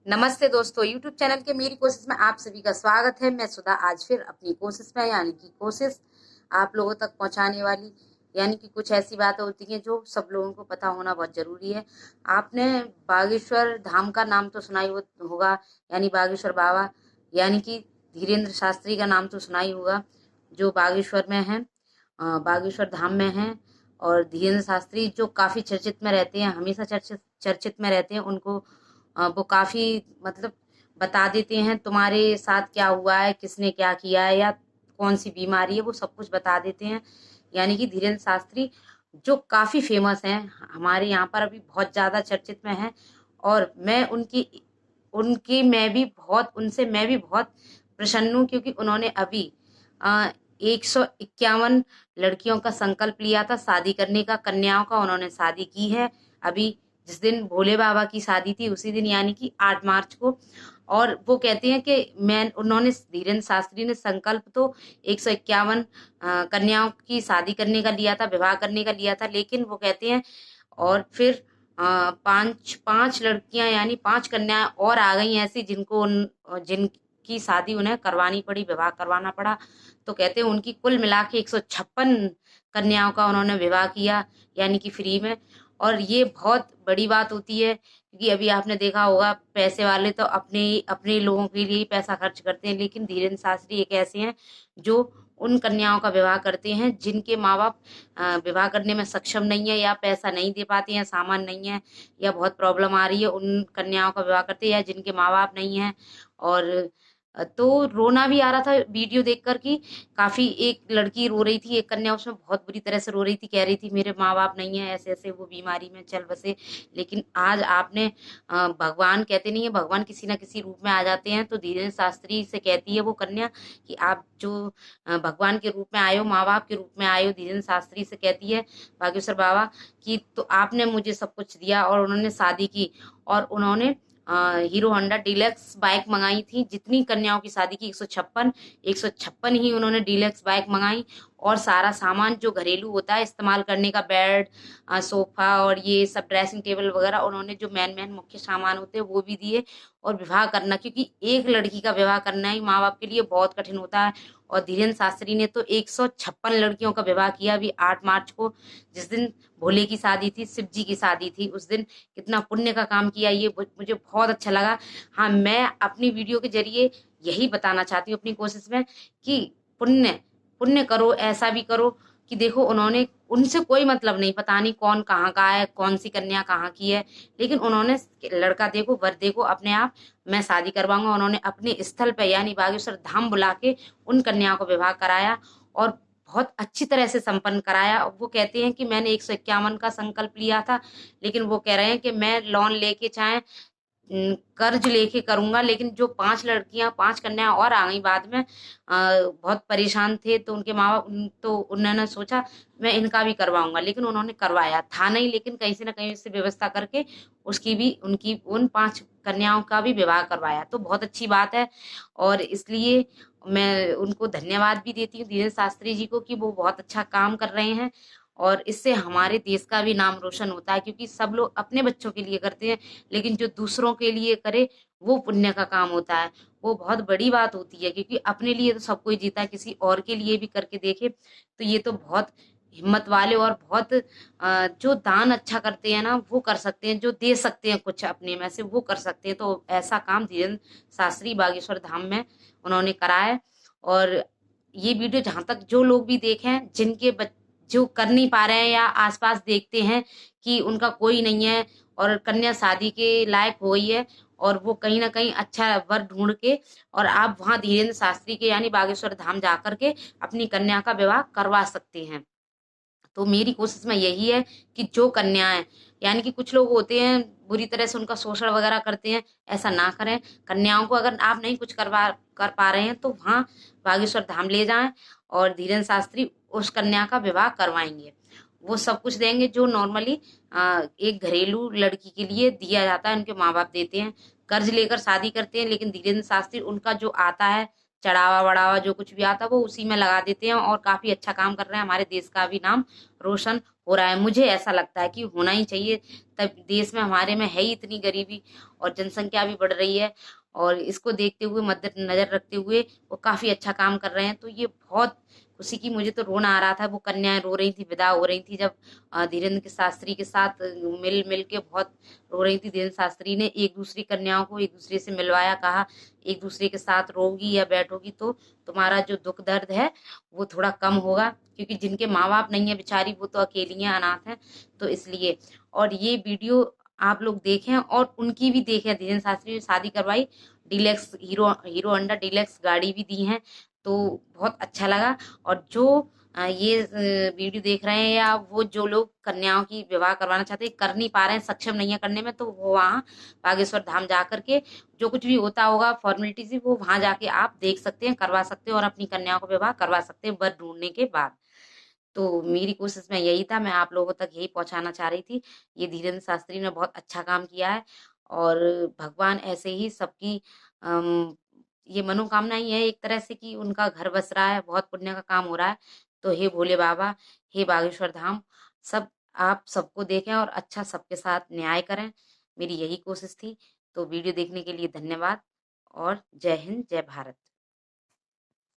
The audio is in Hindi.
नमस्ते दोस्तों, YouTube चैनल के मेरी कोशिश में आप सभी का स्वागत है। मैं सुधा आज फिर अपनी कोशिश में यानी कि कोशिश आप लोगों तक पहुंचाने वाली, यानी कि कुछ ऐसी बातें होती हैं जो सब लोगों को पता होना बहुत जरूरी है। आपने बागेश्वर धाम का नाम तो सुना ही होगा, यानी बागेश्वर बाबा, यानी कि धीरेन्द्र शास्त्री का नाम तो सुना ही होगा, जो बागेश्वर में है, बागेश्वर धाम में है। और धीरेन्द्र शास्त्री जो काफी चर्चित में रहते हैं, हमेशा चर्चित चर्चित में रहते हैं। उनको वो काफी मतलब बता देते हैं तुम्हारे साथ क्या हुआ है, किसने क्या किया है, या कौन सी बीमारी है, वो सब कुछ बता देते हैं। यानी कि धीरेन्द्र शास्त्री जो काफी फेमस हैं, हमारे यहाँ पर अभी बहुत ज्यादा चर्चित में है। और मैं उनकी उनकी मैं भी बहुत उनसे मैं भी बहुत प्रसन्न हूँ, क्योंकि उन्होंने अभी 151 लड़कियों का संकल्प लिया था शादी करने का, कन्याओं का। उन्होंने शादी की है अभी, जिस दिन भोले बाबा की शादी थी उसी दिन, यानी कि 8 मार्च को। और वो कहते हैं कि धीरेन्द्र शास्त्री ने संकल्प तो 151 कन्याओं की शादी करने का लिया था, विवाह करने का लिया था, लेकिन वो कहते हैं और फिर पांच पांच लड़कियां यानी 5 कन्याएं और आ गई ऐसी जिनकी शादी उन्हें करवानी पड़ी, विवाह करवाना पड़ा। तो कहते हैं उनकी कुल मिला के 156 कन्याओं का उन्होंने विवाह किया, यानी कि फ्री में। और ये बहुत बड़ी बात होती है, क्योंकि अभी आपने देखा होगा पैसे वाले तो अपने अपने लोगों के लिए ही पैसा खर्च करते हैं, लेकिन धीरेन्द्र शास्त्री एक ऐसे हैं जो उन कन्याओं का विवाह करते हैं जिनके माँ बाप विवाह करने में सक्षम नहीं है, या पैसा नहीं दे पाते हैं, सामान नहीं है, या बहुत प्रॉब्लम आ रही है, उन कन्याओं का विवाह करते हैं, या जिनके माँ बाप नहीं है। और तो रोना भी आ रहा था वीडियो देखकर कि काफी एक लड़की रो रही थी, एक कन्या उसमें बहुत बुरी तरह से रो रही थी, कह रही थी मेरे माँ बाप नहीं है, ऐसे ऐसे वो बीमारी में चल बसे। लेकिन आज आपने भगवान कहते नहीं है, भगवान किसी ना किसी रूप में आ जाते हैं। तो धीरेन्द्र शास्त्री से कहती है वो कन्या कि आप जो भगवान के रूप में आए हो, माँ बाप के रूप में आए हो, धीरेन्द्र शास्त्री से कहती है बागेश्वर बाबा कि तो आपने मुझे सब कुछ दिया। और उन्होंने शादी की, और उन्होंने हीरो होंडा डीलक्स बाइक मंगाई थी। जितनी कन्याओं की शादी की 156 ही उन्होंने डीलक्स बाइक मंगाई। और सारा सामान जो घरेलू होता है इस्तेमाल करने का, बेड, सोफा और ये सब ड्रेसिंग टेबल वगैरह, उन्होंने जो मेन मेन मुख्य सामान होते हैं वो भी दिए। और विवाह करना, क्योंकि एक लड़की का विवाह करना ही माँ बाप के लिए बहुत कठिन होता है। और धीरेन्द्र शास्त्री ने तो 156 लड़कियों का विवाह किया अभी 8 मार्च को, जिस दिन भोले की शादी थी, शिव जी की शादी थी। उस दिन कितना पुण्य का काम किया, ये मुझे बहुत अच्छा लगा। हाँ, मैं अपनी वीडियो के जरिए यही बताना चाहती हूँ अपनी कोशिश में कि पुण्य पुण्य करो, ऐसा भी करो कि देखो उन्होंने, उनसे कोई मतलब नहीं, पता नहीं कौन कहाँ का है, कौन सी कन्या कहाँ की है, लेकिन उन्होंने लड़का देखो, वर देखो, अपने आप मैं शादी करवाऊंगा। उन्होंने अपने स्थल पे यानी बागेश्वर धाम बुला के उन कन्याओं को विवाह कराया, और बहुत अच्छी तरह से संपन्न कराया। वो कहते हैं कि मैंने 151 का संकल्प लिया था, लेकिन वो कह रहे हैं कि मैं लोन लेके चाहे कर्ज लेके करूंगा, लेकिन जो 5 कन्या और आ गई बाद में, बहुत परेशान थे, तो उनके माँ बाप, तो उन्होंने सोचा मैं इनका भी करवाऊंगा, लेकिन उन्होंने करवाया था नहीं, लेकिन कहीं से ना कहीं से व्यवस्था करके उसकी भी, उनकी उन 5 कन्याओं का भी विवाह करवाया। तो बहुत अच्छी बात है, और इसलिए मैं उनको धन्यवाद भी देती हूँ धीरेन्द्र शास्त्री जी को, कि वो बहुत अच्छा काम कर रहे हैं। और इससे हमारे देश का भी नाम रोशन होता है, क्योंकि सब लोग अपने बच्चों के लिए करते हैं, लेकिन जो दूसरों के लिए करे वो पुण्य का काम होता है, वो बहुत बड़ी बात होती है। क्योंकि अपने लिए तो सब कोई जीता है, किसी और के लिए भी करके देखे तो ये तो बहुत हिम्मत वाले, और बहुत जो दान अच्छा करते हैं ना वो कर सकते हैं, जो दे सकते हैं कुछ अपने में से वो कर सकते हैं। तो ऐसा काम धीरेन्द्र शास्त्री बागेश्वर धाम में उन्होंने करा है। और ये वीडियो जहां तक जो लोग भी देखें, जो कर नहीं पा रहे हैं, या आसपास देखते हैं कि उनका कोई नहीं है और कन्या शादी के लायक हो गई है, और वो कहीं ना कहीं अच्छा वर ढूंढ के, और आप वहां धीरेन्द्र शास्त्री के यानी बागेश्वर धाम जा करके अपनी कन्या का विवाह करवा सकते हैं। तो मेरी कोशिश में यही है कि जो कन्याएं, यानी कि कुछ लोग होते हैं बुरी तरह से उनका शोषण वगैरह करते हैं, ऐसा ना करें। कन्याओं को अगर आप नहीं कुछ कर पा रहे हैं तो वहां बागेश्वर धाम ले जाएं, और धीरेन्द्र शास्त्री उस कन्या का विवाह करवाएंगे। वो सब कुछ देंगे जो नॉर्मली एक घरेलू लड़की के लिए दिया जाता है, उनके माँ बाप देते हैं। कर्ज लेकर शादी करते हैं, लेकिन धीरेन्द्र शास्त्री उनका जो आता है चढ़ावा वढ़ावा, जो कुछ भी आता है वो उसी में लगा देते हैं, और काफी अच्छा काम कर रहे हैं, हमारे देश का भी नाम रोशन हो रहा है। मुझे ऐसा लगता है कि होना ही चाहिए। तब देश में हमारे में है ही इतनी गरीबी और जनसंख्या भी बढ़ रही है, और इसको देखते हुए मद्देनजर रखते हुए वो काफी अच्छा काम कर रहे हैं। तो ये बहुत खुशी की, मुझे तो रोना आ रहा था। वो कन्याएं रो रही थी, विदा हो रही थी, जब धीरेन्द्र के शास्त्री के साथ मिल मिल के बहुत रो रही थी। धीरेन्द्र शास्त्री ने एक दूसरी कन्याओं को एक दूसरे से मिलवाया, कहा एक दूसरे के साथ रोगी या बैठोगी तो तुम्हारा जो दुख दर्द है वो थोड़ा कम होगा, क्योंकि जिनके माँ बाप नहीं है बेचारी, वो तो अकेली हैं, अनाथ हैं। तो इसलिए, और ये वीडियो आप लोग देखें और उनकी भी देखें। धीरेन्द्र शास्त्री ने शादी करवाई, deluxe hero hero Honda deluxe गाड़ी भी दी है, तो बहुत अच्छा लगा। और जो ये वीडियो देख रहे हैं, या वो जो लोग कन्याओं की विवाह करवाना चाहते हैं, कर नहीं पा रहे हैं, सक्षम नहीं है करने में, तो वो वहाँ बागेश्वर धाम जा करके जो कुछ भी होता होगा फॉर्मेलिटी से, वो वहां जाके आप देख सकते हैं, करवा सकते हैं, और अपनी कन्याओं का विवाह करवा सकते हैं वर ढूंढने के बाद। तो मेरी कोशिश में यही था, मैं आप लोगों तक यही पहुंचाना चाह रही थी। ये धीरेन्द्र शास्त्री ने बहुत अच्छा काम किया है, और भगवान ऐसे ही सबकी ये मनोकामना ही है एक तरह से, कि उनका घर बस रहा है, बहुत पुण्य का काम हो रहा है। तो हे भोले बाबा, हे बागेश्वर धाम, सब आप सबको देखें और अच्छा सबके साथ न्याय करें, मेरी यही कोशिश थी। तो वीडियो देखने के लिए धन्यवाद, और जय हिंद, जय भारत।